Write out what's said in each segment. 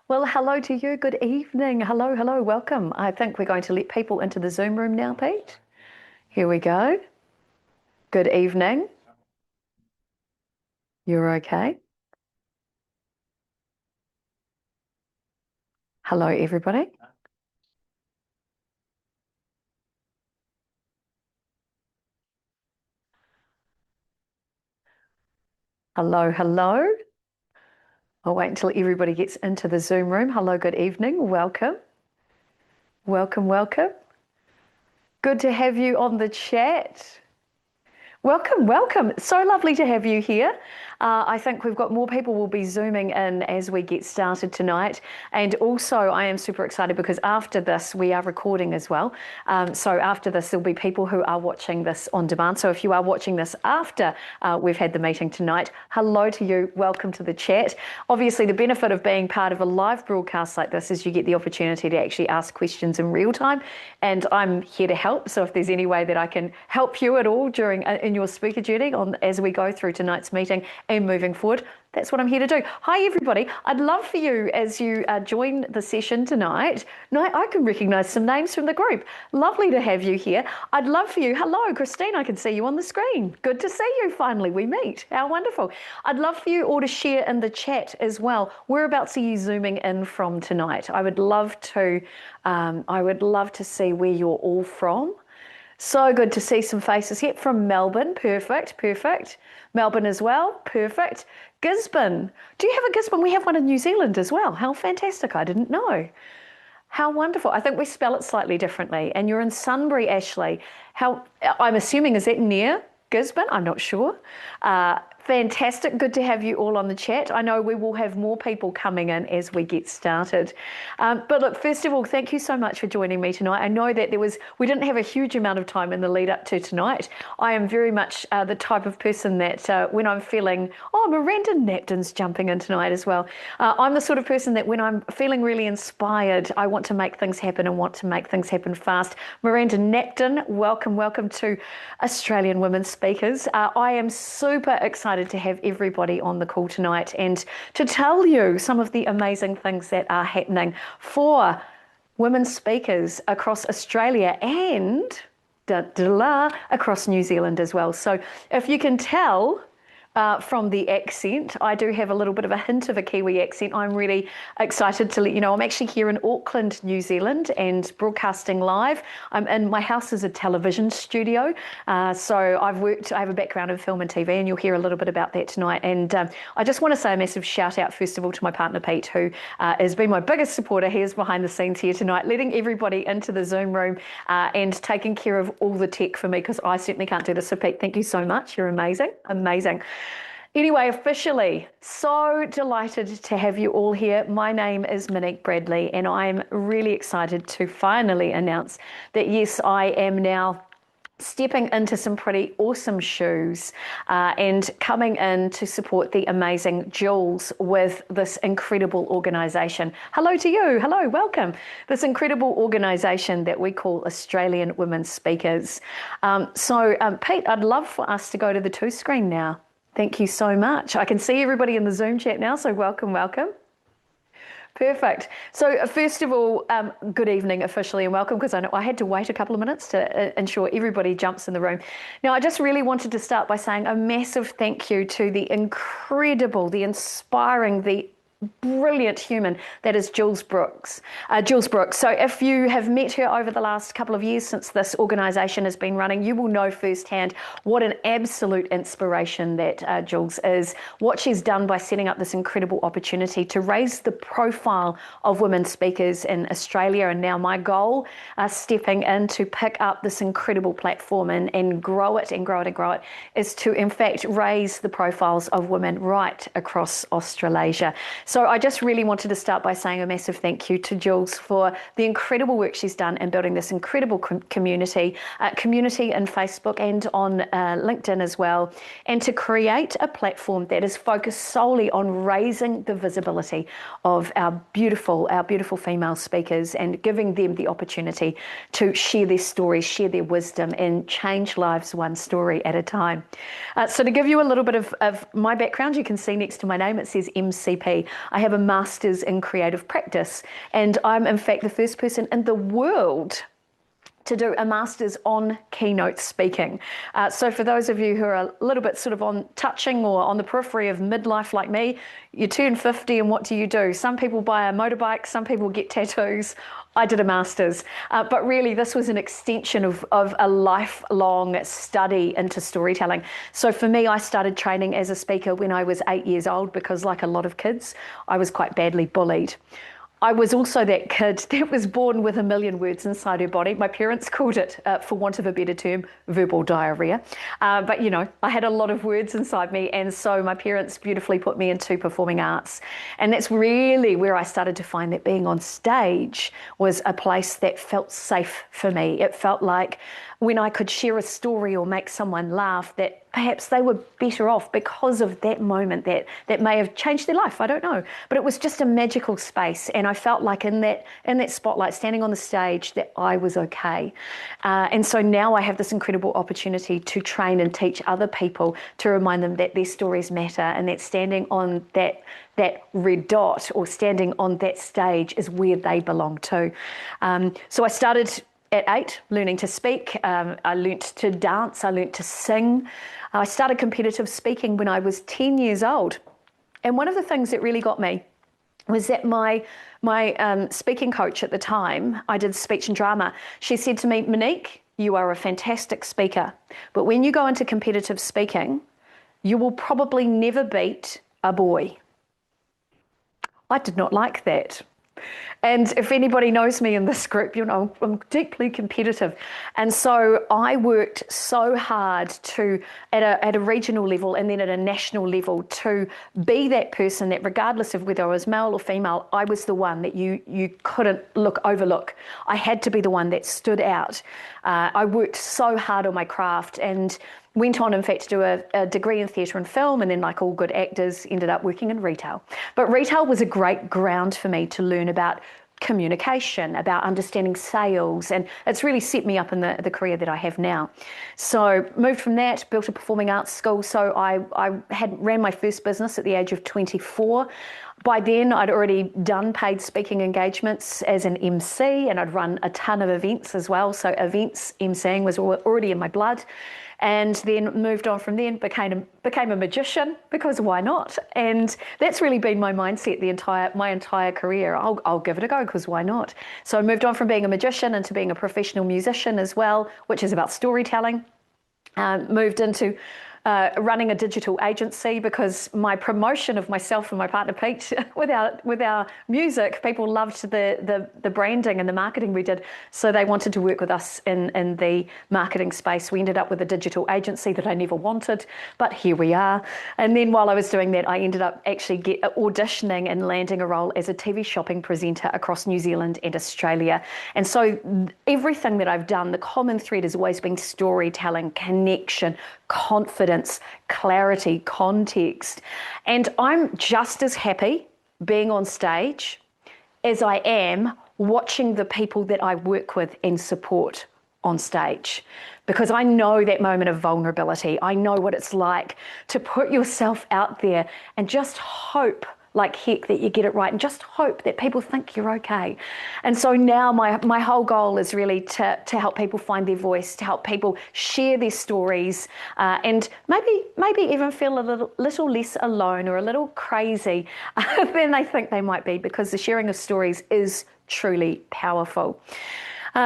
Well, hello to you. Good evening. Hello, hello, welcome. I think we're going to let people into the Zoom room now, Pete. Here we go. Good evening. You're okay? Hello, everybody. Hello, hello. I'll wait until everybody gets into the Zoom room. Hello, good evening. Welcome. Welcome, welcome. Good to have you on the chat. Welcome, welcome. So lovely to have you here. I think we've got more people will be zooming in as we get started tonight. And also I am super excited because after this, we are recording as well. So after this, there'll be people who are watching this on demand. So if you are watching this after we've had the meeting tonight, hello to you. Welcome to the chat. Obviously, the benefit of being part of a live broadcast like this is you get the opportunity to actually ask questions in real time. And I'm here to help. So if there's any way that I can help you at all during in your speaker duty as we go through tonight's meeting and moving forward, that's what I'm here to do. Hi, everybody. I'd love for you as you join the session tonight. Now, I can recognise some names from the group. Lovely to have you here. I'd love for you. Hello, Christine. I can see you on the screen. Good to see you. Finally, we meet. How wonderful. I'd love for you all to share in the chat as well. Whereabouts are you zooming in from tonight? I would love to see where you're all from. So good to see some faces here from Melbourne. Perfect, perfect. Melbourne as well. Perfect. Gisborne. Do you have a Gisborne? We have one in New Zealand as well. How fantastic. I didn't know. How wonderful. I think we spell it slightly differently. And you're in Sunbury, Ashley. I'm assuming, is that near Gisborne? I'm not sure. Fantastic. Good to have you all on the chat. I know we will have more people coming in as we get started. But look, first of all, thank you so much for joining me tonight. I know that we didn't have a huge amount of time in the lead up to tonight. I am very much the type of person that when I'm feeling, Miranda Napton's jumping in tonight as well. I'm the sort of person that when I'm feeling really inspired, I want to make things happen and want to make things happen fast. Miranda Napton, welcome to Australian Women Speakers. I am super excited to have everybody on the call tonight and to tell you some of the amazing things that are happening for women speakers across Australia and across New Zealand as well. So if you can tell from the accent, I do have a little bit of a hint of a Kiwi accent. I'm really excited to let you know I'm actually here in Auckland, New Zealand, and broadcasting live. My house is a television studio, so I have a background in film and TV, and you'll hear a little bit about that tonight. And I just want to say a massive shout out, first of all, to my partner Pete, who has been my biggest supporter. He is behind the scenes here tonight, letting everybody into the Zoom room and taking care of all the tech for me, because I certainly can't do this. So Pete, thank you so much. You're amazing. Anyway, officially, so delighted to have you all here. My name is Monique Bradley, and I'm really excited to finally announce that, yes, I am now stepping into some pretty awesome shoes and coming in to support the amazing Jules with this incredible organisation. Hello to you. Hello, welcome. This incredible organisation that we call Australian Women Speakers. Pete, I'd love for us to go to the two screen now. Thank you so much. I can see everybody in the Zoom chat now, so welcome. Perfect. So first of all, good evening officially and welcome, because I know I had to wait a couple of minutes to ensure everybody jumps in the room. Now, I just really wanted to start by saying a massive thank you to the incredible, the inspiring, the brilliant human that is Jules Brooke. So if you have met her over the last couple of years since this organisation has been running, you will know firsthand what an absolute inspiration that Jules is, what she's done by setting up this incredible opportunity to raise the profile of women speakers in Australia. And now my goal, stepping in to pick up this incredible platform and grow it, is to in fact raise the profiles of women right across Australasia. So I just really wanted to start by saying a massive thank you to Jules for the incredible work she's done in building this incredible community in Facebook and on LinkedIn as well, and to create a platform that is focused solely on raising the visibility of our beautiful female speakers and giving them the opportunity to share their stories, share their wisdom, and change lives one story at a time. So to give you a little bit of my background, you can see next to my name it says MCP. I have a master's in creative practice, and I'm in fact the first person in the world to do a master's on keynote speaking. So for those of you who are a little bit sort of on touching or on the periphery of midlife like me, you turn 50 and what do? Some people buy a motorbike, some people get tattoos. I did a master's, but really this was an extension of a lifelong study into storytelling. So for me, I started training as a speaker when I was 8 years old because, like a lot of kids, I was quite badly bullied. I was also that kid that was born with a million words inside her body. My parents called it, for want of a better term, verbal diarrhea. But, you know, I had a lot of words inside me. And so my parents beautifully put me into performing arts. And that's really where I started to find that being on stage was a place that felt safe for me. It felt like when I could share a story or make someone laugh, that perhaps they were better off because of that moment that may have changed their life. I don't know. But it was just a magical space. And I felt like in that spotlight, standing on the stage, that I was okay. And so now I have this incredible opportunity to train and teach other people, to remind them that their stories matter, and that standing on that red dot or standing on that stage is where they belong to. So I started at 8, learning to speak. I learnt to dance. I learnt to sing. I started competitive speaking when I was 10 years old. And one of the things that really got me was that my speaking coach at the time, I did speech and drama, she said to me, Monique, you are a fantastic speaker, but when you go into competitive speaking, you will probably never beat a boy. I did not like that. And if anybody knows me in this group, you know, I'm deeply competitive. And so I worked so hard to, at a regional level and then at a national level, to be that person that regardless of whether I was male or female, I was the one that you couldn't overlook. I had to be the one that stood out. I worked so hard on my craft and went on, in fact, to do a degree in theatre and film, and then, like all good actors, ended up working in retail. But retail was a great ground for me to learn about communication, about understanding sales, and it's really set me up in the career that I have now. So moved from that, built a performing arts school. So I ran my first business at the age of 24. By then, I'd already done paid speaking engagements as an MC, and I'd run a ton of events as well. So events, MCing was already in my blood. And then moved on from then, became a magician, because why not? And that's really been my mindset my entire career. I'll give it a go, because why not? So I moved on from being a magician into being a professional musician as well, which is about storytelling. Moved into running a digital agency, because my promotion of myself and my partner Pete with our music, people loved the branding and the marketing we did, so they wanted to work with us in the marketing space. We ended up with a digital agency that I never wanted, but here we are. And then while I was doing that, I ended up actually auditioning and landing a role as a TV shopping presenter across New Zealand and Australia. And so everything that I've done, the common thread has always been storytelling, connection, confidence, clarity, context. And I'm just as happy being on stage as I am watching the people that I work with and support on stage, because I know that moment of vulnerability. I know what it's like to put yourself out there and just hope like heck that you get it right, and just hope that people think you're okay. And so now my whole goal is really to help people find their voice, to help people share their stories, and maybe even feel a little less alone or a little crazy than they think they might be, because the sharing of stories is truly powerful.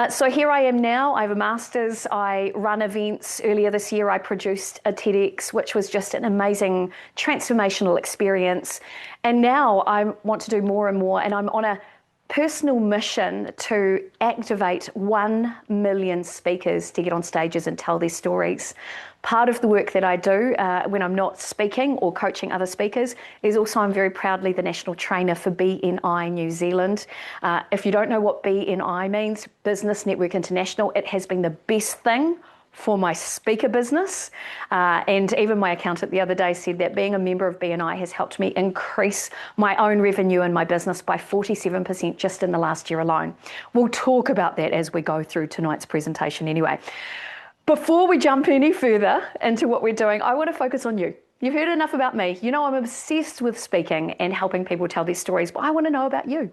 So here I am now. I have a master's. I run events. Earlier this year, I produced a TEDx, which was just an amazing transformational experience. And now I want to do more and more. And I'm on a personal mission to activate 1 million speakers to get on stages and tell their stories. Part of the work that I do when I'm not speaking or coaching other speakers is also I'm very proudly the national trainer for BNI New Zealand. If you don't know what BNI means, Business Network International, it has been the best thing for my speaker business. And even my accountant the other day said that being a member of BNI has helped me increase my own revenue in my business by 47% just in the last year alone. We'll talk about that as we go through tonight's presentation anyway. Before we jump any further into what we're doing, I want to focus on you. You've heard enough about me. You know I'm obsessed with speaking and helping people tell their stories, but I want to know about you.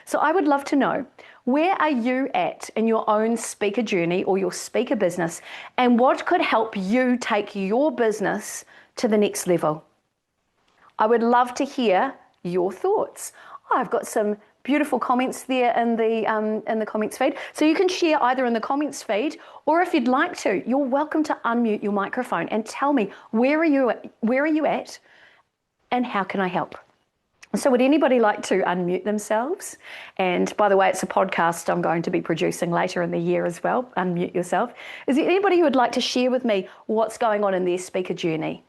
So I would love to know, where are you at in your own speaker journey or your speaker business, and what could help you take your business to the next level? I would love to hear your thoughts. Oh, I've got some beautiful comments there in the comments feed. So you can share either in the comments feed, or if you'd like to, you're welcome to unmute your microphone and tell me where are you at and how can I help? So would anybody like to unmute themselves? And by the way, it's a podcast I'm going to be producing later in the year as well. Unmute yourself. Is there anybody who would like to share with me what's going on in their speaker journey?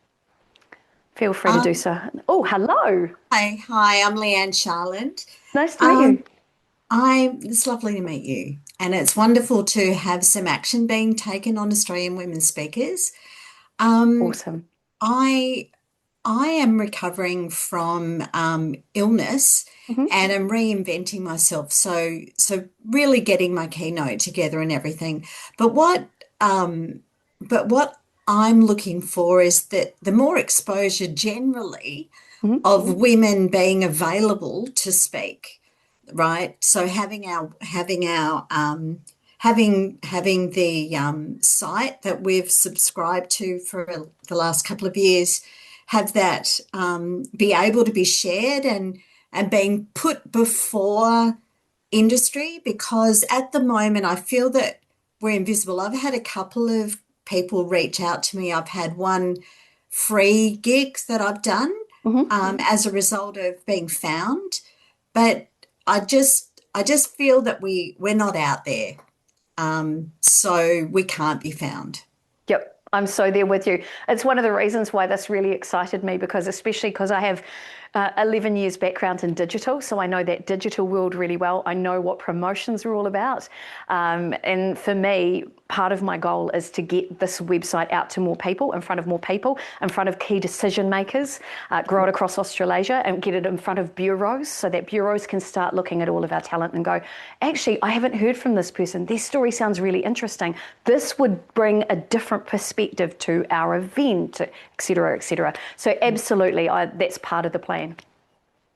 Feel free to do so. Oh, hello. Hi, I'm Leanne Charland. Nice to meet Um, you. it's lovely to meet you, and it's wonderful to have some action being taken on Australian women speakers. Um, Awesome. I I am recovering from illness, Hmm. and I'm reinventing myself. So really getting my keynote together and everything. But um, what I'm looking for is that the more exposure generally Hmm. of women being available to speak, right? So having the site that we've subscribed to for the last couple of years, have that be able to be shared and being put before industry, because at the moment I feel that we're invisible. I've had a couple of people reach out to me. I've had one free gig that I've done Hmm. as a result of being found, but I just feel that we're not out there, so we can't be found. Yep, I'm so there with you. It's one of the reasons why this really excited me, because especially because I have 11 years background in digital, so I know that digital world really well. I know what promotions are all about. And for me, part of my goal is to get this website out to more people, in front of more people, in front of key decision makers, grow it across Australasia and get it in front of bureaus so that bureaus can start looking at all of our talent and go, actually, I haven't heard from this person. Their story sounds really interesting. This would bring a different perspective to our event, et cetera, et cetera. So absolutely, that's part of the plan.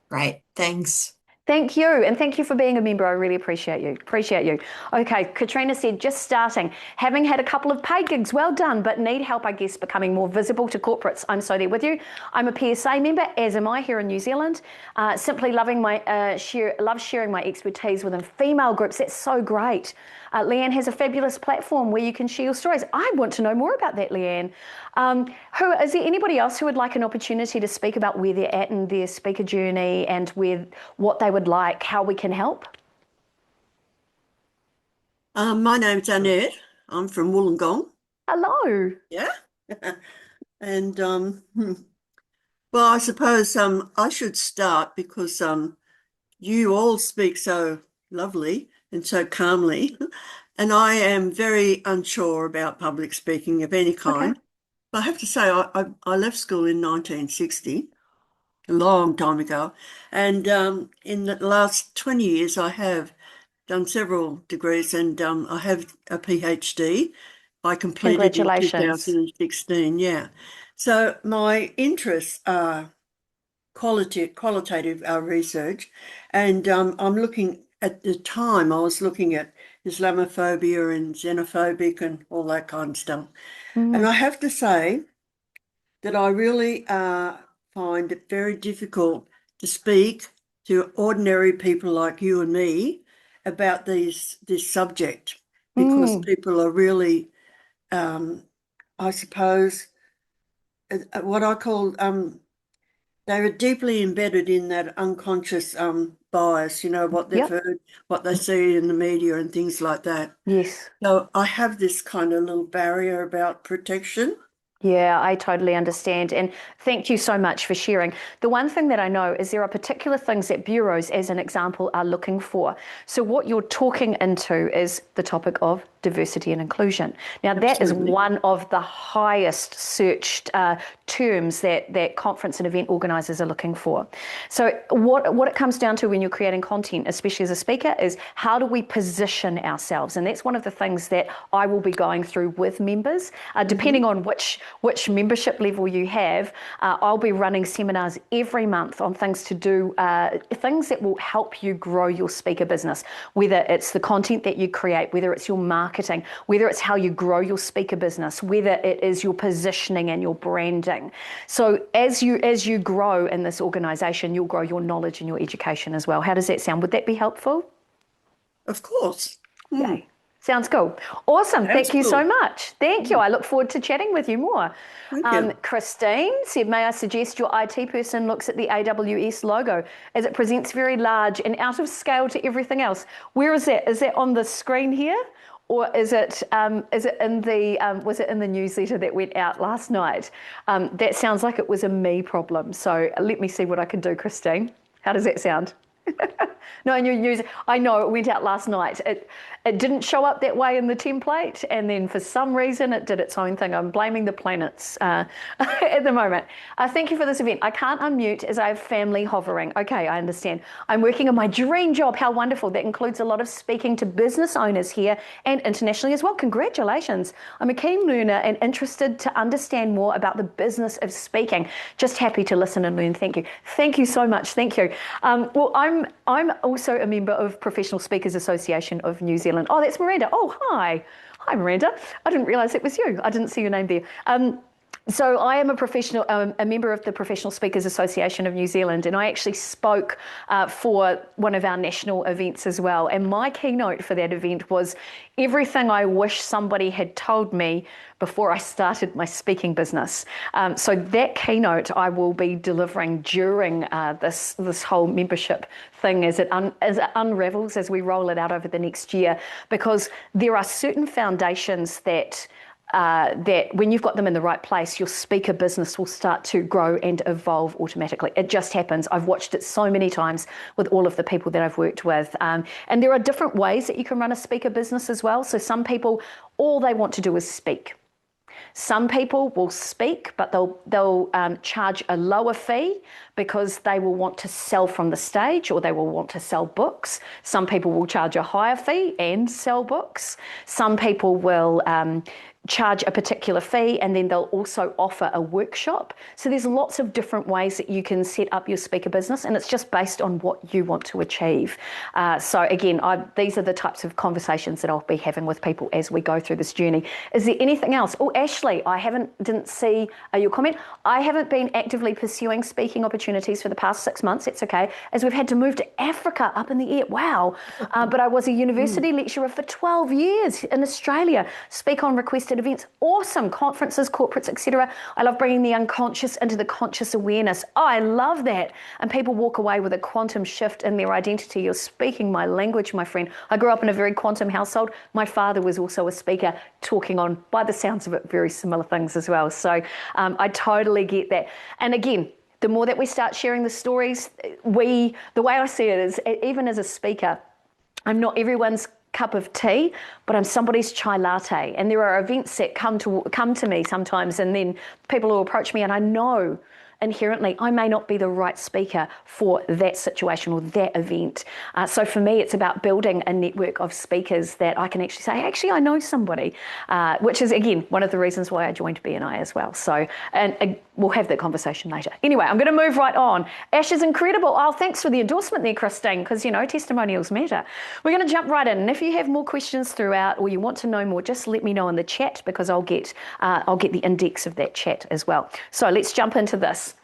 Great, thanks. Thank you. And thank you for being a member. I really appreciate you. Appreciate you. Okay, Katrina said, just starting, having had a couple of paid gigs, well done, but need help, I guess, becoming more visible to corporates. I'm so there with you. I'm a PSA member, as am I here in New Zealand. Simply loving love sharing my expertise within female groups. That's so great. Leanne has a fabulous platform where you can share your stories. I want to know more about that, Leanne. Is there anybody else who would like an opportunity to speak about where they're at in their speaker journey and what they would like, how we can help? My name's Annette. I'm from Wollongong. Hello. Yeah. And well, I suppose I should start because you all speak so lovely and so calmly, and I am very unsure about public speaking of any Okay. kind. But I have to say, I left school in 1960, a long time ago, and in the last 20 years, I have done several degrees, and I have a PhD I completed in Congratulations. 2016. Yeah. So my interests are qualitative research, and I'm looking at the time, I was looking at Islamophobia and xenophobic and all that kind of stuff. And I Mm, have to say that I really find it very difficult to speak to ordinary people like you and me about this subject, because mm. people are really, I suppose, what I call they are deeply embedded in that unconscious bias, what they've Yep. heard, what they see in the media and things like that. Yes. So I have this kind of little barrier about protection. Yeah, I totally understand. And thank you so much for sharing. The one thing that I know is there are particular things that bureaus, as an example, are looking for. So, what you're talking into is the topic of diversity and inclusion. Now, that is Absolutely. one of the highest searched terms that conference and event organisers are looking for. So, what it comes down to when you're creating content, especially as a speaker, is how do we position ourselves? And that's one of the things that I will be going through with members, depending on which membership level you have, I'll be running seminars every month on things to do, things that will help you grow your speaker business, whether it's the content that you create, whether it's your marketing, whether it's how you grow your speaker business, whether it is your positioning and your branding. So as you grow in this organization, you'll grow your knowledge and your education as well. How does that sound? Would that be helpful? Of course. Yay. Sounds cool. Awesome. Thank you so much. Thank you. I look forward to chatting with you more. Thank you. Christine said, may I suggest your IT person looks at the AWS logo as it presents very large and out of scale to everything else. Where is that? Is that on the screen here? Or is it in the was it in the newsletter that went out last night? That sounds like it was a me problem. So let me see what I can do, Christine. How does that sound? No, and you use. I know it went out last night. It didn't show up that way in the template, and then for some reason it did its own thing. I'm blaming the planets at the moment. Thank you for this event. I can't unmute as I have family hovering. Okay, I understand. I'm working on my dream job. How wonderful. That includes a lot of speaking to business owners here and internationally as well. Congratulations. I'm a keen learner and interested to understand more about the business of speaking. Just happy to listen and learn. Thank you. Thank you so much. Thank you. Well, I'm also a member of Professional Speakers Association of New Zealand. Oh, that's Miranda. Oh, hi. Hi, Miranda. I didn't realise it was you. I didn't see your name there. So I am a member of the Professional Speakers Association of New Zealand, and I actually spoke for one of our national events as well. And my keynote for that event was everything I wish somebody had told me before I started my speaking business. So that keynote I will be delivering during this whole membership thing as it unravels as we roll it out over the next year, because there are certain foundations that when you've got them in the right place, your speaker business will start to grow and evolve automatically. It just happens. I've watched it so many times with all of the people that I've worked with. And there are different ways that you can run a speaker business as well. So some people, all they want to do is speak. Some people will speak, but they'll charge a lower fee because they will want to sell from the stage, or they will want to sell books. Some people will charge a higher fee and sell books. Some people will charge a particular fee, and then they'll also offer a workshop. So there's lots of different ways that you can set up your speaker business, and it's just based on what you want to achieve. So again, these are the types of conversations that I'll be having with people as we go through this journey. Is there anything else? Oh, Ashley, didn't see your comment. I haven't been actively pursuing speaking opportunities for the past 6 months. It's okay, as we've had to move to Africa up in the air. Wow. But I was a university lecturer for 12 years in Australia. Speak on requested events, awesome conferences, corporates, etc. I love bringing the unconscious into the conscious awareness. Oh, I love that. And people walk away with a quantum shift in their identity. You're speaking my language, my friend. I grew up in a very quantum household. My father was also a speaker, talking on, by the sounds of it, very similar things as well. So I totally get that. And again, the more that we start sharing the stories, the way I see it is, even as a speaker, I'm not everyone's cup of tea, but I'm somebody's chai latte. And there are events that come to me sometimes, and then people will approach me, and I know inherently I may not be the right speaker for that situation or that event. So for me, it's about building a network of speakers that I can actually say, actually, I know somebody, which is, again, one of the reasons why I joined BNI as well. So, and we'll have that conversation later. Anyway, I'm going to move right on. Ash is incredible. Oh, thanks for the endorsement there, Christine, because, testimonials matter. We're going to jump right in. And if you have more questions throughout, or you want to know more, just let me know in the chat, because I'll get the index of that chat as well. So let's jump into this.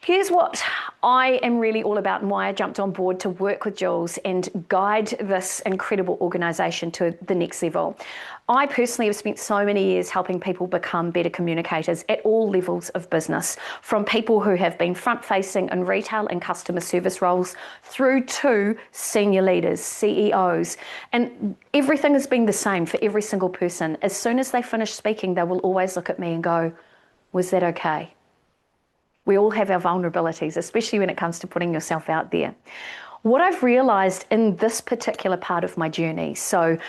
Here's what I am really all about, and why I jumped on board to work with Jules and guide this incredible organisation to the next level. I personally have spent so many years helping people become better communicators at all levels of business, from people who have been front-facing in retail and customer service roles through to senior leaders, CEOs. And everything has been the same for every single person. As soon as they finish speaking, they will always look at me and go, was that okay? We all have our vulnerabilities, especially when it comes to putting yourself out there. What I've realised in this particular part of my journey, so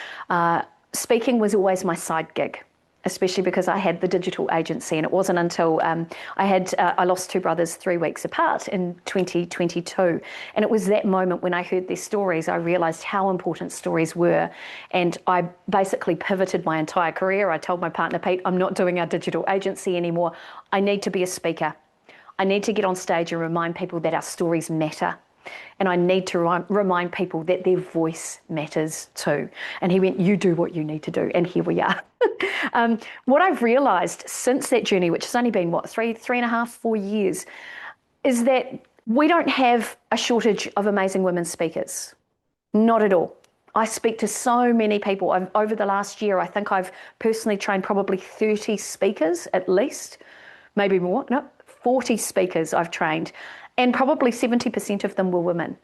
speaking was always my side gig. especially because I had the digital agency, and it wasn't until I lost two brothers 3 weeks apart in 2022, and it was that moment when I heard their stories, I realised how important stories were, and I basically pivoted my entire career. I told my partner, Pete, I'm not doing our digital agency anymore. I need to be a speaker. I need to get on stage and remind people that our stories matter. And I need to remind people that their voice matters too. And he went, you do what you need to do. And here we are. What I've realised since that journey, which has only been, three and a half, 4 years, is that we don't have a shortage of amazing women speakers. Not at all. I speak to so many people. Over the last year, I think I've personally trained probably 30 speakers at least, maybe more. No, 40 speakers I've trained. And probably 70% of them were women.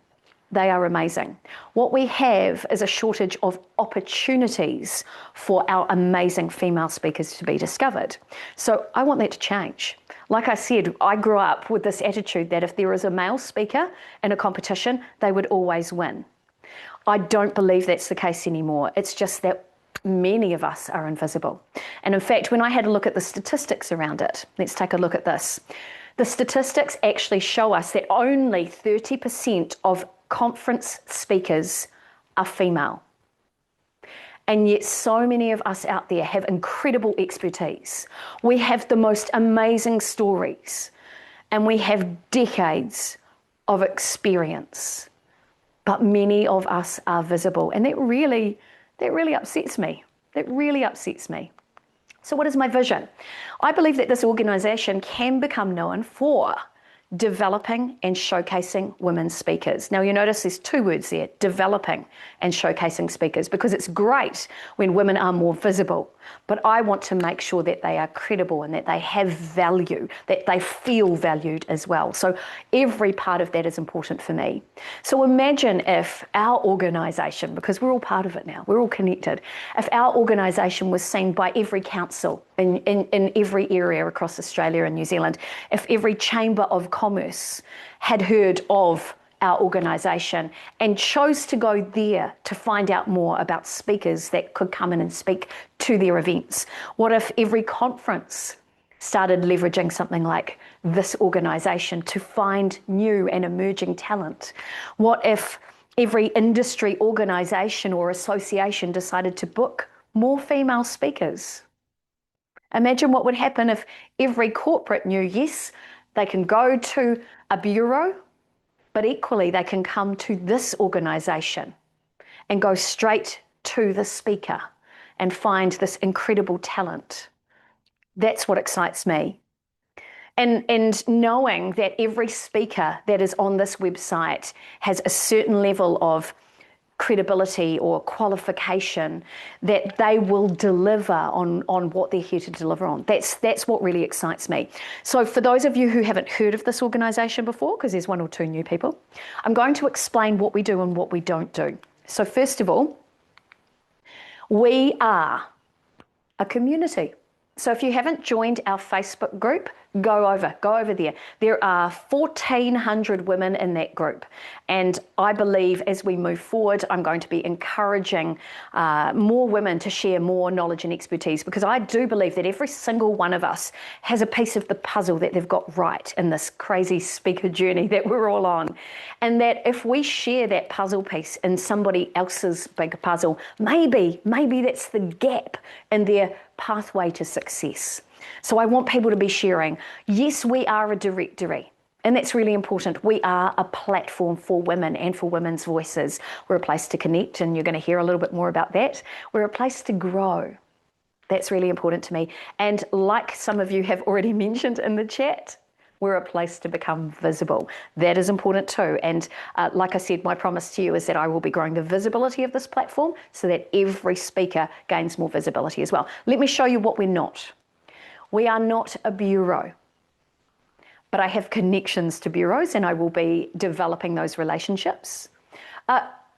They are amazing. What we have is a shortage of opportunities for our amazing female speakers to be discovered. So I want that to change. Like I said, I grew up with this attitude that if there is a male speaker in a competition, they would always win. I don't believe that's the case anymore. It's just that many of us are invisible. And in fact, when I had a look at the statistics around it, let's take a look at this. The statistics actually show us that only 30% of conference speakers are female. And yet so many of us out there have incredible expertise. We have the most amazing stories, and we have decades of experience. But many of us are visible, and that really upsets me. That really upsets me. So what is my vision? I believe that this organisation can become known for developing and showcasing women speakers. Now you notice there's two words there, developing and showcasing speakers, because it's great when women are more visible, but I want to make sure that they are credible and that they have value, that they feel valued as well. So every part of that is important for me. So imagine if our organisation, because we're all part of it now, we're all connected, if our organisation was seen by every council in every area across Australia and New Zealand, if every chamber of commerce had heard of our organisation and chose to go there to find out more about speakers that could come in and speak to their events. What if every conference started leveraging something like this organisation to find new and emerging talent? What if every industry organisation or association decided to book more female speakers? Imagine what would happen if every corporate knew, yes, they can go to a bureau, but equally they can come to this organisation and go straight to the speaker and find this incredible talent. That's what excites me. And knowing that every speaker that is on this website has a certain level of credibility or qualification, that they will deliver on what they're here to deliver on. That's what really excites me. So for those of you who haven't heard of this organisation before, because there's one or two new people, I'm going to explain what we do and what we don't do. So first of all, we are a community. So if you haven't joined our Facebook group, go over there. There are 1,400 women in that group. And I believe as we move forward, I'm going to be encouraging more women to share more knowledge and expertise, because I do believe that every single one of us has a piece of the puzzle that they've got right in this crazy speaker journey that we're all on. And that if we share that puzzle piece in somebody else's big puzzle, maybe that's the gap in their pathway to success. So I want people to be sharing. Yes, we are a directory, and that's really important. We are a platform for women and for women's voices. We're a place to connect, and you're going to hear a little bit more about that. We're a place to grow. That's really important to me. And like some of you have already mentioned in the chat, we're a place to become visible. That is important too. And like I said, my promise to you is that I will be growing the visibility of this platform so that every speaker gains more visibility as well. Let me show you what we're not. We are not a bureau, but I have connections to bureaus, and I will be developing those relationships.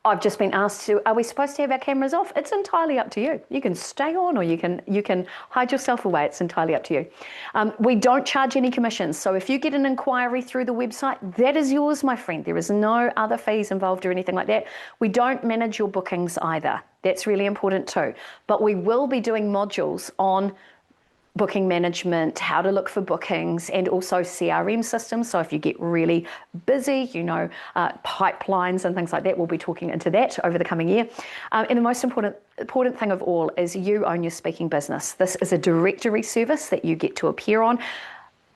I've just been asked to, are we supposed to have our cameras off? It's entirely up to you. You can stay on or you can hide yourself away. It's entirely up to you. We don't charge any commissions. So if you get an inquiry through the website, that is yours, my friend. There is no other fees involved or anything like that. We don't manage your bookings either. That's really important too. But we will be doing modules on booking management, how to look for bookings, and also CRM systems. So if you get really busy, pipelines and things like that, we'll be talking into that over the coming year. And the most important thing of all is you own your speaking business. This is a directory service that you get to appear on,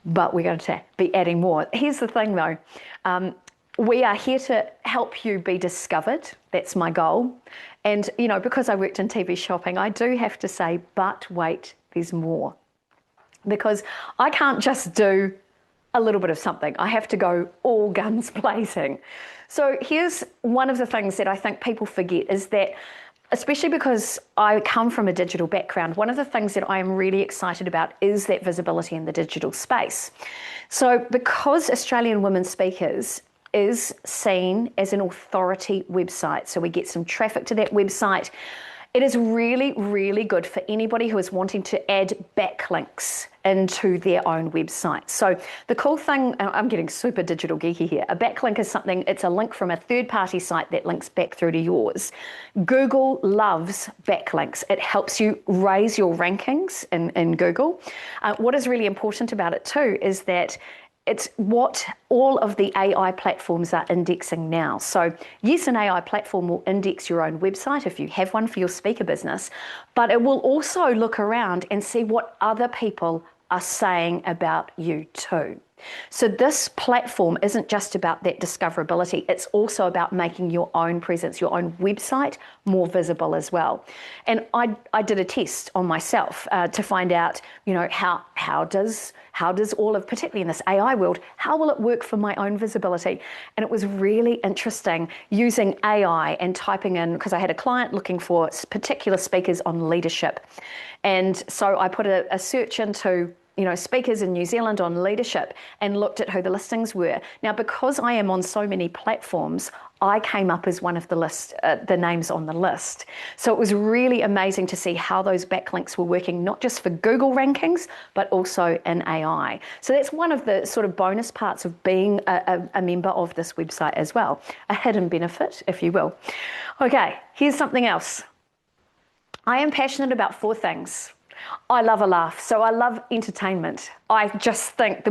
but we're going to be adding more. Here's the thing though. We are here to help you be discovered. That's my goal. And, because I worked in TV shopping, I do have to say, but wait, there's more. Because I can't just do a little bit of something. I have to go all guns blazing. So here's one of the things that I think people forget is that, especially because I come from a digital background, one of the things that I am really excited about is that visibility in the digital space. So because Australian Women Speakers is seen as an authority website, so we get some traffic to that website, it is really, really good for anybody who is wanting to add backlinks into their own website. So the cool thing, I'm getting super digital geeky here, a backlink is it's a link from a third-party site that links back through to yours. Google loves backlinks. It helps you raise your rankings in Google. What is really important about it too is that it's what all of the AI platforms are indexing now. So yes, an AI platform will index your own website if you have one for your speaker business, but it will also look around and see what other people are saying about you too. So this platform isn't just about that discoverability, it's also about making your own presence, your own website more visible as well. And I did a test on myself to find out, how does all of, particularly in this AI world, how will it work for my own visibility? And it was really interesting using AI and typing in, because I had a client looking for particular speakers on leadership. And so I put a search into speakers in New Zealand on leadership and looked at who the listings were. Now, because I am on so many platforms, I came up as one of the names on the list. So it was really amazing to see how those backlinks were working, not just for Google rankings, but also in AI. So that's one of the sort of bonus parts of being a member of this website as well, a hidden benefit, if you will. Okay, here's something else. I am passionate about 4 things. I love a laugh, so I love entertainment. I just think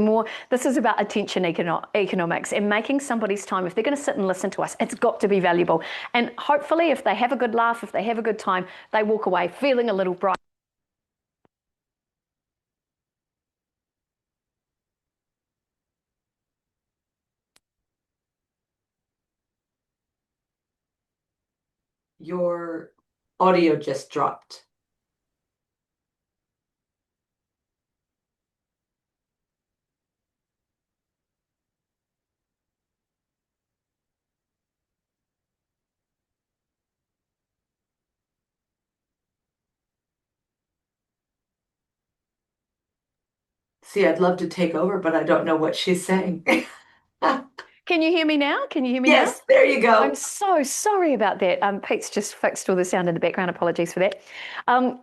this is about attention economics and making somebody's time, if they're going to sit and listen to us, it's got to be valuable. And hopefully if they have a good laugh, if they have a good time, they walk away feeling a little bright. Your audio just dropped. See, I'd love to take over, but I don't know what she's saying. Can you hear me now? Yes, there you go. I'm so sorry about that. Pete's just fixed all the sound in the background. Apologies for that.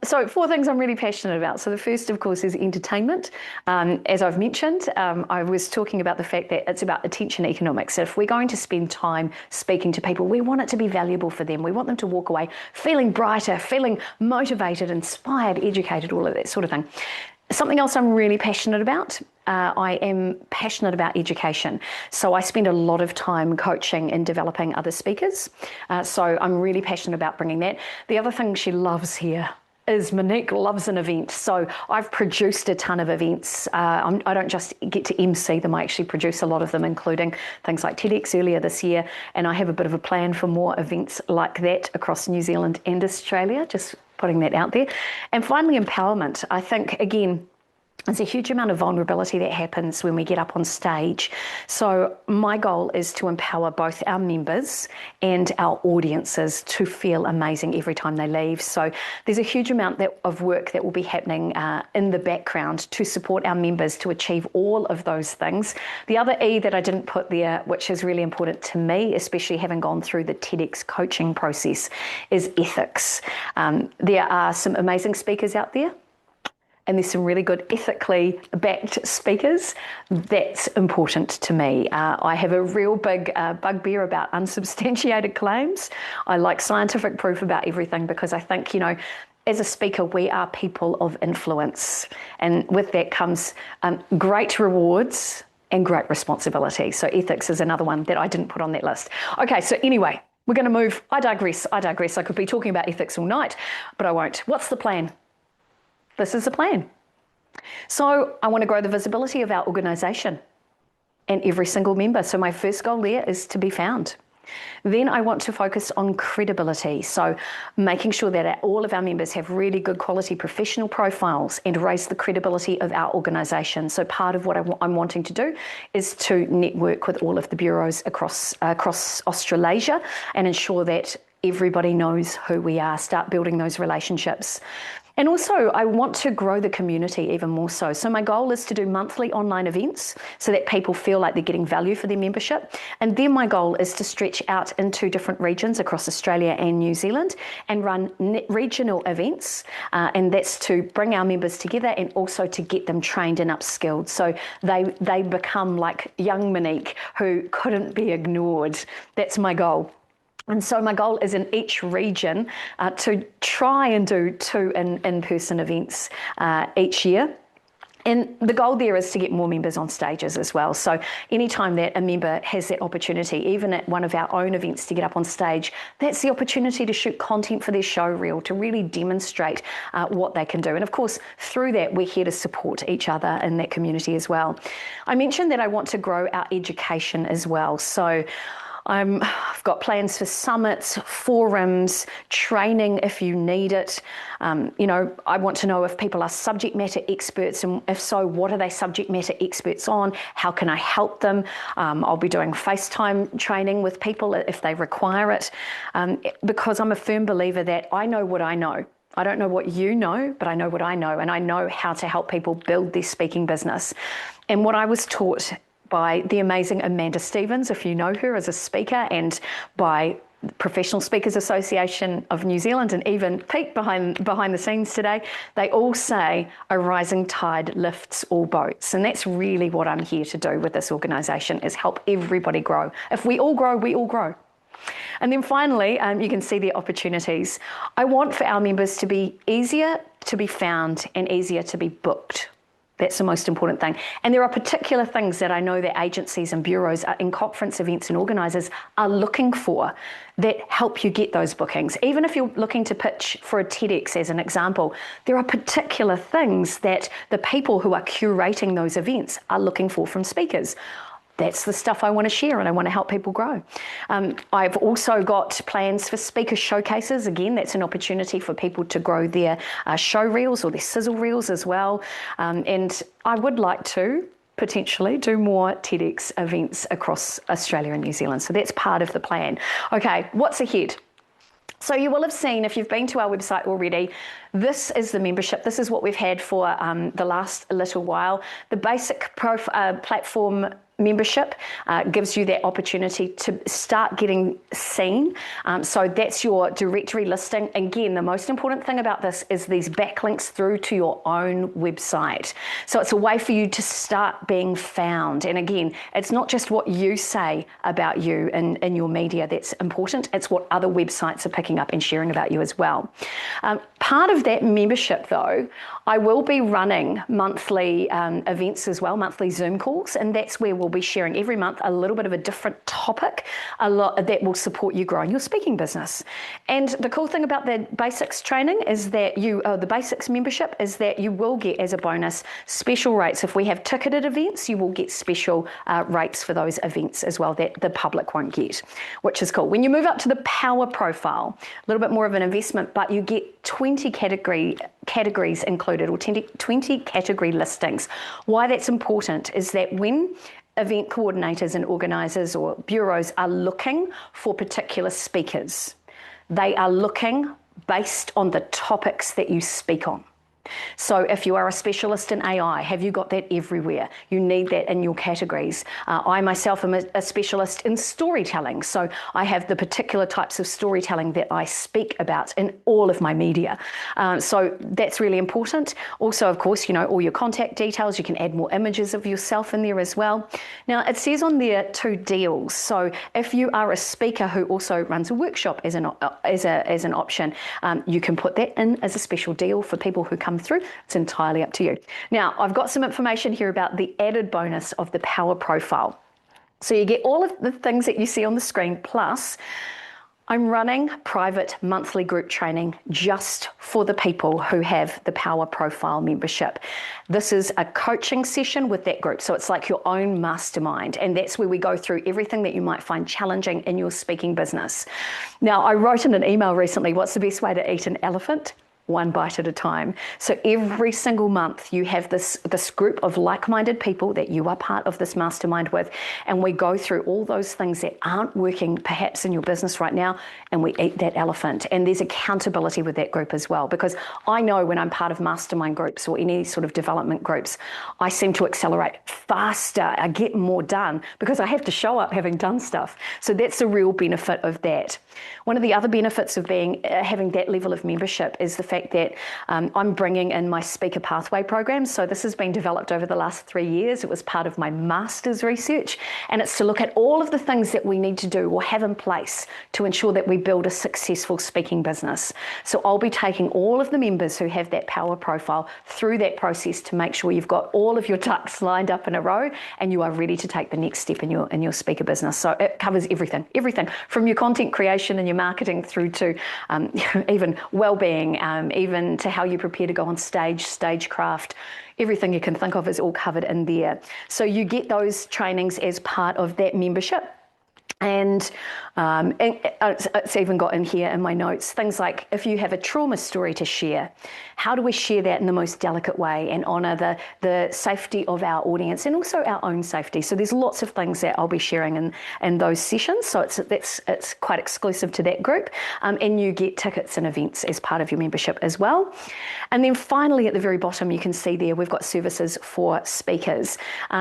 So 4 things I'm really passionate about. So the first, of course, is entertainment. As I've mentioned, I was talking about the fact that it's about attention economics. So if we're going to spend time speaking to people, we want it to be valuable for them. We want them to walk away feeling brighter, feeling motivated, inspired, educated, all of that sort of thing. Something else I'm really passionate about, I am passionate about education. So I spend a lot of time coaching and developing other speakers. So I'm really passionate about bringing that. The other thing she loves here is Monique loves an event. So I've produced a ton of events. I don't just get to MC them, I actually produce a lot of them, including things like TEDx earlier this year. And I have a bit of a plan for more events like that across New Zealand and Australia, just putting that out there. And finally, empowerment. I think, again, There's a huge amount of vulnerability that happens when we get up on stage. So my goal is to empower both our members and our audiences to feel amazing every time they leave. So there's a huge amount of work that will be happening in the background to support our members to achieve all of those things. The other E that I didn't put there, which is really important to me, especially having gone through the TEDx coaching process, is ethics. There are some amazing speakers out there, and there's some really good ethically backed speakers. That's important to me. I have a real big bugbear about unsubstantiated claims. I like scientific proof about everything because I think, you know, as a speaker, we are people of influence. And with that comes great rewards and great responsibility. So ethics is another one that I didn't put on that list. Okay, so anyway, we're going to move. I digress. I could be talking about ethics all night, but I won't. What's the plan? This is the plan. So I want to grow the visibility of our organisation and every single member. So my first goal there is to be found. Then I want to focus on credibility. So making sure that all of our members have really good quality professional profiles and raise the credibility of our organisation. So part of what I'm wanting to do is to network with all of the bureaus across Australasia and ensure that everybody knows who we are, start building those relationships. And also, I want to grow the community even more so. So my goal is to do monthly online events so that people feel like they're getting value for their membership. And then my goal is to stretch out into different regions across Australia and New Zealand and run regional events. And that's to bring our members together and also to get them trained and upskilled. So they become like young Monique who couldn't be ignored. That's my goal. And so my goal is in each region to try and do 2 in-person events each year. And the goal there is to get more members on stages as well. So anytime that a member has that opportunity, even at one of our own events to get up on stage, that's the opportunity to shoot content for their show reel, to really demonstrate what they can do. And of course, through that, we're here to support each other in that community as well. I mentioned that I want to grow our education as well. So I've got plans for summits, forums, training if you need it. You know, I want to know if people are subject matter experts, and if so, what are they subject matter experts on? How can I help them? I'll be doing FaceTime training with people if they require it, because I'm a firm believer that I know what I know. I don't know what you know, but I know what I know, and I know how to help people build their speaking business. And what I was taught by the amazing Amanda Stevens, if you know her as a speaker, and by Professional Speakers Association of New Zealand, and even Pete behind the scenes today, they all say a rising tide lifts all boats. And that's really what I'm here to do with this organisation, is help everybody grow. If we all grow, we all grow. And then finally, you can see the opportunities. I want for our members to be easier to be found and easier to be booked. That's the most important thing. And there are particular things that I know that agencies and bureaus in conference events and organisers are looking for that help you get those bookings. Even if you're looking to pitch for a TEDx as an example, there are particular things that the people who are curating those events are looking for from speakers. That's the stuff I want to share, and I want to help people grow. I've also got plans for speaker showcases. Again, that's an opportunity for people to grow their show reels or their sizzle reels as well. And I would like to potentially do more TEDx events across Australia and New Zealand. So that's part of the plan. Okay, what's ahead? So you will have seen, if you've been to our website already, this is the membership. This is what we've had for the last little while. The basic platform membership gives you that opportunity to start getting seen. So that's your directory listing. Again, the most important thing about this is these backlinks through to your own website. So it's a way for you to start being found. And again, it's not just what you say about you in your media that's important. It's what other websites are picking up and sharing about you as well. Part of that membership, though, I will be running monthly events as well, monthly Zoom calls, and that's where we'll will be sharing every month a little bit of a different topic, a lot that will support you growing your speaking business. And the cool thing about the basics training is that the basics membership is that you will get as a bonus special rates. If we have ticketed events, you will get special rates for those events as well that the public won't get, which is cool. When you move up to the power profile, a little bit more of an investment, but you get 20 categories included, or 20 category listings. Why that's important is that when event coordinators and organisers or bureaus are looking for particular speakers, they are looking based on the topics that you speak on. So if you are a specialist in AI, have you got that everywhere? You need that in your categories. I myself am a specialist in storytelling. So I have the particular types of storytelling that I speak about in all of my media. So that's really important. Also, of course, all your contact details, you can add more images of yourself in there as well. Now, it says on there 2 deals. So if you are a speaker who also runs a workshop as an option, you can put that in as a special deal for people who come through. It's entirely up to you. Now, I've got some information here about the added bonus of the power profile. So you get all of the things that you see on the screen, plus I'm running private monthly group training just for the people who have the power profile membership. This is a coaching session with that group. So it's like your own mastermind. And that's where we go through everything that you might find challenging in your speaking business. Now, I wrote in an email recently, what's the best way to eat an elephant? One bite at a time. So every single month you have this group of like-minded people that you are part of this mastermind with, and we go through all those things that aren't working perhaps in your business right now, and we eat that elephant. And there's accountability with that group as well, because I know when I'm part of mastermind groups or any sort of development groups, I seem to accelerate faster. I get more done because I have to show up having done stuff. So that's the real benefit of that. One of the other benefits of having that level of membership is the fact that I'm bringing in my speaker pathway program. So this has been developed over the last 3 years. It was part of my master's research, and it's to look at all of the things that we need to do or have in place to ensure that we build a successful speaking business. So I'll be taking all of the members who have that power profile through that process to make sure you've got all of your ducks lined up in a row and you are ready to take the next step in your speaker business. So it covers everything from your content creation and your marketing through to even well-being, even to how you prepare to go on stage, stagecraft. Everything you can think of is all covered in there. So you get those trainings as part of that membership. And it's even got in here in my notes, things like if you have a trauma story to share, how do we share that in the most delicate way and honour the safety of our audience and also our own safety? So there's lots of things that I'll be sharing in those sessions. So it's quite exclusive to that group. And you get tickets and events as part of your membership as well. And then finally, at the very bottom, you can see there, we've got services for speakers.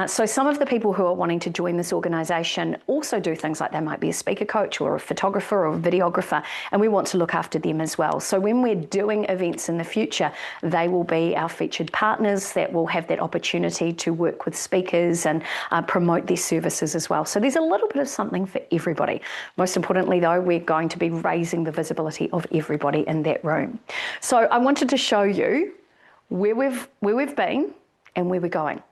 So some of the people who are wanting to join this organisation also do things like they might be a speaker coach or a photographer or a videographer, and we want to look after them as well. So when we're doing events in the future, they will be our featured partners that will have that opportunity to work with speakers and promote their services as well. So there's a little bit of something for everybody. Most importantly though, we're going to be raising the visibility of everybody in that room. So I wanted to show you where we've been and where we're going.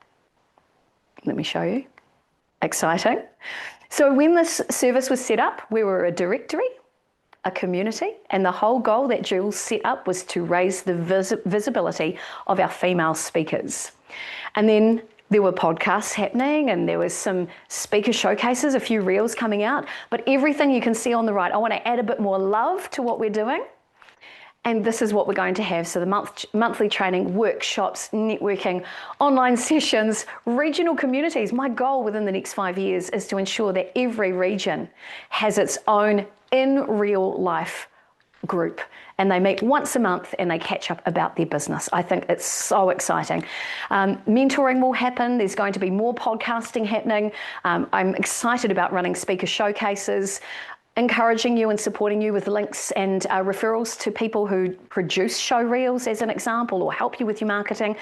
Let me show you. Exciting. So when this service was set up, we were a directory, a community, and the whole goal that Jules set up was to raise the visibility of our female speakers. And then there were podcasts happening and there was some speaker showcases, a few reels coming out, but everything you can see on the right, I want to add a bit more love to what we're doing. And this is what we're going to have. So the monthly training, workshops, networking, online sessions, regional communities. My goal within the next 5 years is to ensure that every region has its own in real life group. And they meet once a month and they catch up about their business. I think it's so exciting. Mentoring will happen. There's going to be more podcasting happening. I'm excited about running speaker showcases, encouraging you and supporting you with links and referrals to people who produce show reels as an example or help you with your marketing.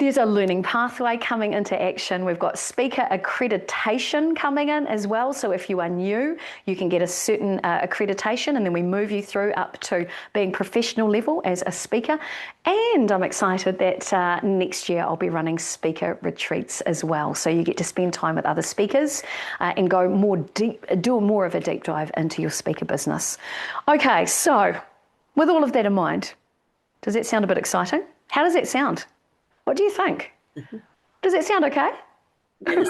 There's a learning pathway coming into action. We've got speaker accreditation coming in as well. So if you are new, you can get a certain accreditation, and then we move you through up to being professional level as a speaker. And I'm excited that next year I'll be running speaker retreats as well. So you get to spend time with other speakers and go more deep, do more of a deep dive into your speaker business. Okay, so with all of that in mind, does that sound a bit exciting? How does that sound? What do you think? Does it sound okay? Yes,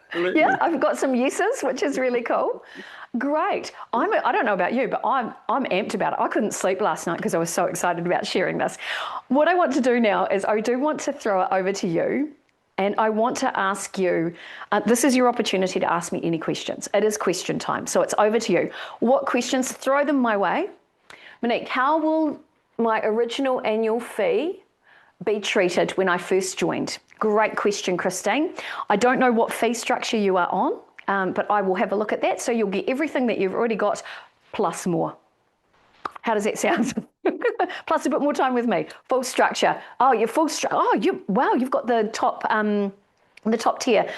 absolutely. Yeah, I've got some yeses, which is really cool. Great. I don't know about you, but I'm amped about it. I couldn't sleep last night because I was so excited about sharing this. What I want to do now is I do want to throw it over to you, and I want to ask you, this is your opportunity to ask me any questions. It is question time, so it's over to you. What questions? Throw them my way. Monique, how will my original annual fee be treated when I first joined? Great question, Christine. I don't know what fee structure you are on, but I will have a look at that. So you'll get everything that you've already got plus more. How does that sound? Plus a bit more time with me. Full structure. Oh, you're full structure. Oh, you've got the top tier.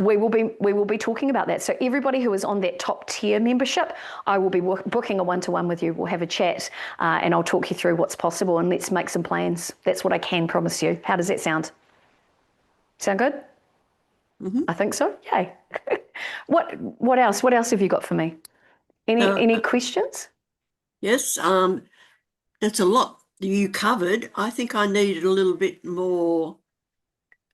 We will be talking about that. So everybody who is on that top tier membership, I will be booking a one-to-one with you. We'll have a chat and I'll talk you through what's possible, and let's make some plans. That's what I can promise you. How does that sound? Sound good? Mm-hmm. I think so. Yay. What else? What else have you got for me? Any questions? Yes, that's a lot you covered. I think I needed a little bit more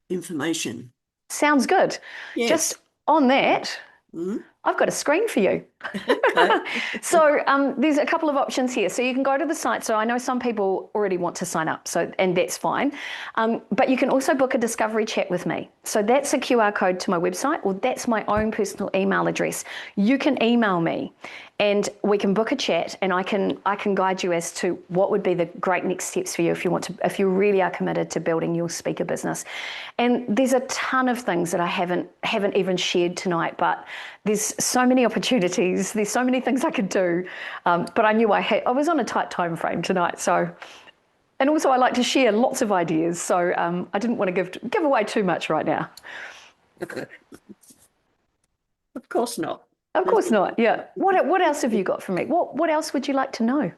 information. Sounds good. Yes. Just on that, Mm-hmm. I've got a screen for you. Okay. So there's a couple of options here. So you can go to the site. So I know some people already want to sign up, and that's fine. But you can also book a discovery chat with me. So that's a QR code to my website, or that's my own personal email address. You can email me and we can book a chat, and I can guide you as to what would be the great next steps for you if you really are committed to building your speaker business. And there's a ton of things that I haven't even shared tonight, but there's so many opportunities. There's so many things I could do, but I knew I was on a tight time frame tonight. So, and also I like to share lots of ideas. So I didn't want to give away too much right now. Of course not. Of course not. Yeah. What else have you got for me? What else would you like to know?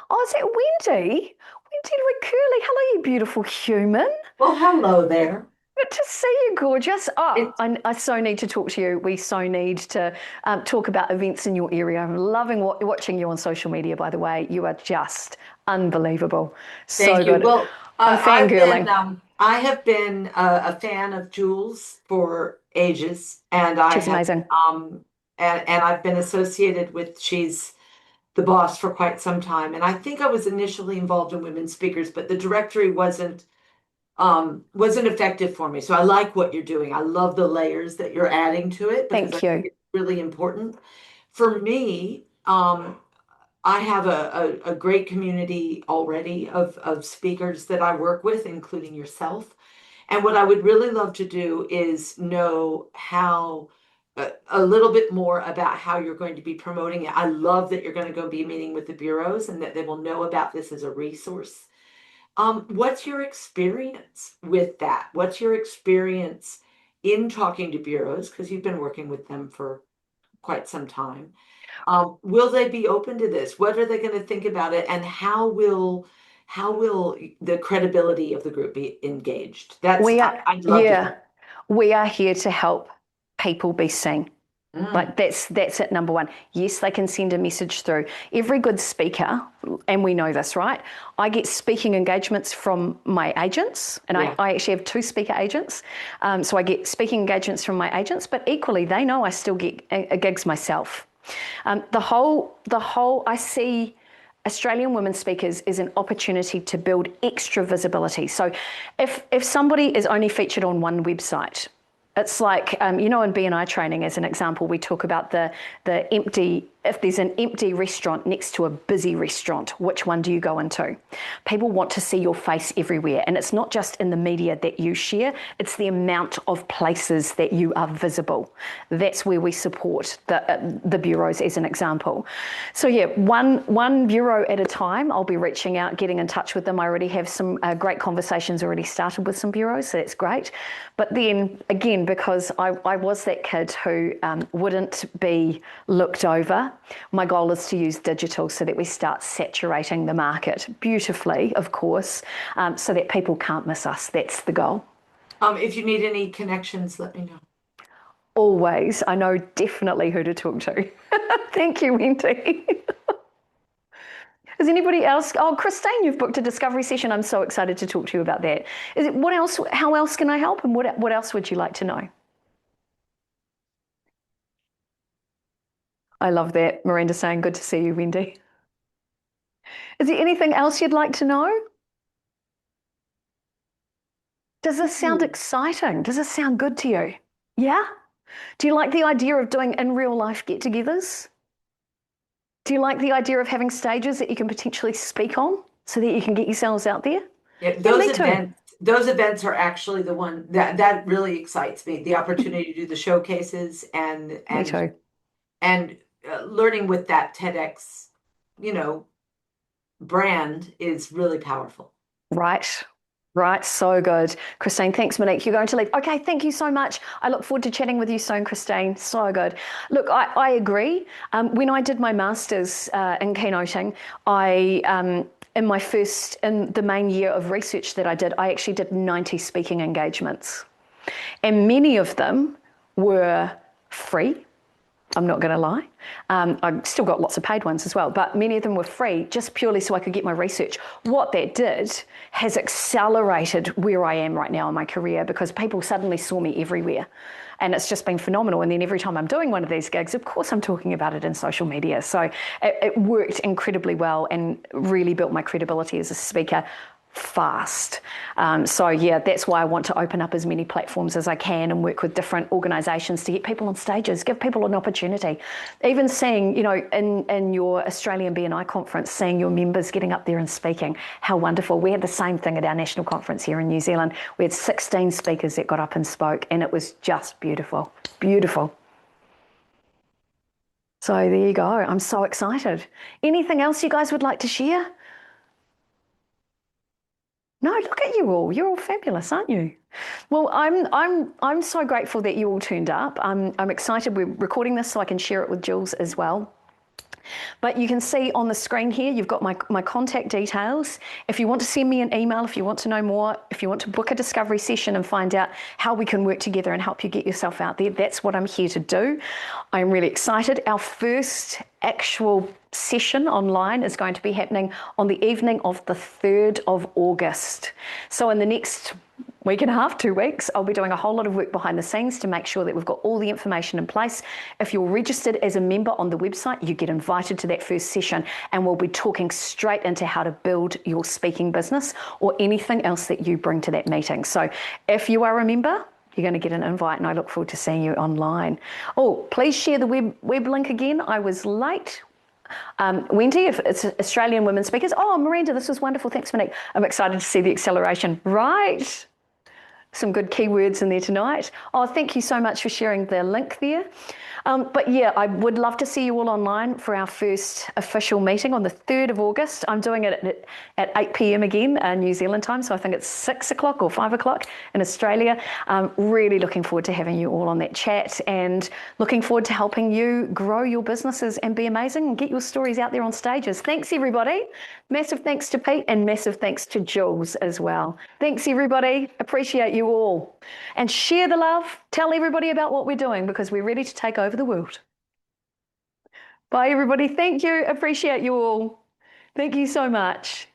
Oh, is it Wendy? Wendy Curley. Hello, you beautiful human. Well, hello there. Good to see you, gorgeous. Oh, I so need to talk to you. We so need to talk about events in your area. I'm loving watching you on social media, by the way. You are just unbelievable. Thank you. Good. Well, I'm fangirling. I have been a fan of Jules for ages, and She's amazing. And I've been associated with, she's the boss for quite some time. And I think I was initially involved in women speakers, but the directory wasn't effective for me. So I like what you're doing. I love the layers that you're adding to it, because Thank you. I think it's really important. For me, I have a great community already of speakers that I work with, including yourself. And what I would really love to do is know how a little bit more about how you're going to be promoting it. I love that you're going to go be meeting with the bureaus and that they will know about this as a resource. What's your experience with that? What's your experience in talking to bureaus? Because you've been working with them for quite some time. Will they be open to this? What are they going to think about it? And how will the credibility of the group be engaged? I'd love to. We are here to help people be seen. Like that's it, number one. Yes, they can send a message through. Every good speaker, and we know this, right? I get speaking engagements from my agents, and I actually have 2 speaker agents. So I get speaking engagements from my agents, but equally they know I still get gigs myself. I see Australian women speakers is an opportunity to build extra visibility. So if somebody is only featured on one website, it's like, in BNI training, as an example, we talk about the empty if there's an empty restaurant next to a busy restaurant, which one do you go into? People want to see your face everywhere. And it's not just in the media that you share, it's the amount of places that you are visible. That's where we support the bureaus as an example. So yeah, one bureau at a time, I'll be reaching out, getting in touch with them. I already have some great conversations already started with some bureaus, so that's great. But then again, because I was that kid who wouldn't be looked over, my goal is to use digital so that we start saturating the market beautifully, of course, so that people can't miss us. That's the goal. If you need any connections, let me know. Always. I know definitely who to talk to. Thank you, Wendy. Is anybody else? Oh, Christine, you've booked a discovery session. I'm so excited to talk to you about that. What else? How else can I help? And what else would you like to know? I love that. Miranda saying, good to see you, Wendy. Is there anything else you'd like to know? Does this sound exciting? Does this sound good to you? Yeah? Do you like the idea of doing in real life get-togethers? Do you like the idea of having stages that you can potentially speak on so that you can get yourselves out there? Yeah, those events are actually the one that really excites me. The opportunity to do the showcases and Me too. And learning with that TEDx, brand is really powerful. Right, so good. Christine, thanks, Monique. You're going to leave. Okay, thank you so much. I look forward to chatting with you soon, Christine. So good. Look, I agree. When I did my master's in keynoting, in the main year of research that I did, I actually did 90 speaking engagements. And many of them were free. I'm not going to lie. I've still got lots of paid ones as well, but many of them were free just purely so I could get my research. What that did has accelerated where I am right now in my career because people suddenly saw me everywhere. And it's just been phenomenal. And then every time I'm doing one of these gigs, of course, I'm talking about it in social media. So it worked incredibly well and really built my credibility as a speaker fast. So yeah, that's why I want to open up as many platforms as I can and work with different organisations to get people on stages, give people an opportunity. Even seeing, in your Australian BNI conference, seeing your members getting up there and speaking, how wonderful. We had the same thing at our national conference here in New Zealand. We had 16 speakers that got up and spoke, and it was just beautiful, beautiful. So there you go. I'm so excited. Anything else you guys would like to share? No, look at you all. You're all fabulous, aren't you? Well, I'm so grateful that you all turned up. I'm excited. We're recording this so I can share it with Jules as well. But you can see on the screen here, you've got my contact details. If you want to send me an email, if you want to know more, if you want to book a discovery session and find out how we can work together and help you get yourself out there, that's what I'm here to do. I'm really excited. Our first actual session online is going to be happening on the evening of the 3rd of August. So in the next week and a half, 2 weeks, I'll be doing a whole lot of work behind the scenes to make sure that we've got all the information in place. If you're registered as a member on the website, you get invited to that first session, and we'll be talking straight into how to build your speaking business or anything else that you bring to that meeting. So if you are a member, you're going to get an invite, and I look forward to seeing you online. Oh, please share the web link again. I was late. Wendy, if it's Australian women speakers. Oh, Miranda, this was wonderful. Thanks, Monique. I'm excited to see the acceleration. Right. Some good keywords in there tonight. Oh, thank you so much for sharing the link there. But yeah, I would love to see you all online for our first official meeting on the 3rd of August. I'm doing it at 8 p.m. again, New Zealand time. So I think it's 6 o'clock or 5 o'clock in Australia. Really looking forward to having you all on that chat and looking forward to helping you grow your businesses and be amazing and get your stories out there on stages. Thanks, everybody. Massive thanks to Pete and massive thanks to Jules as well. Thanks, everybody. Appreciate you all. And share the love. Tell everybody about what we're doing because we're ready to take over the world. Bye, everybody. Thank you. Appreciate you all. Thank you so much.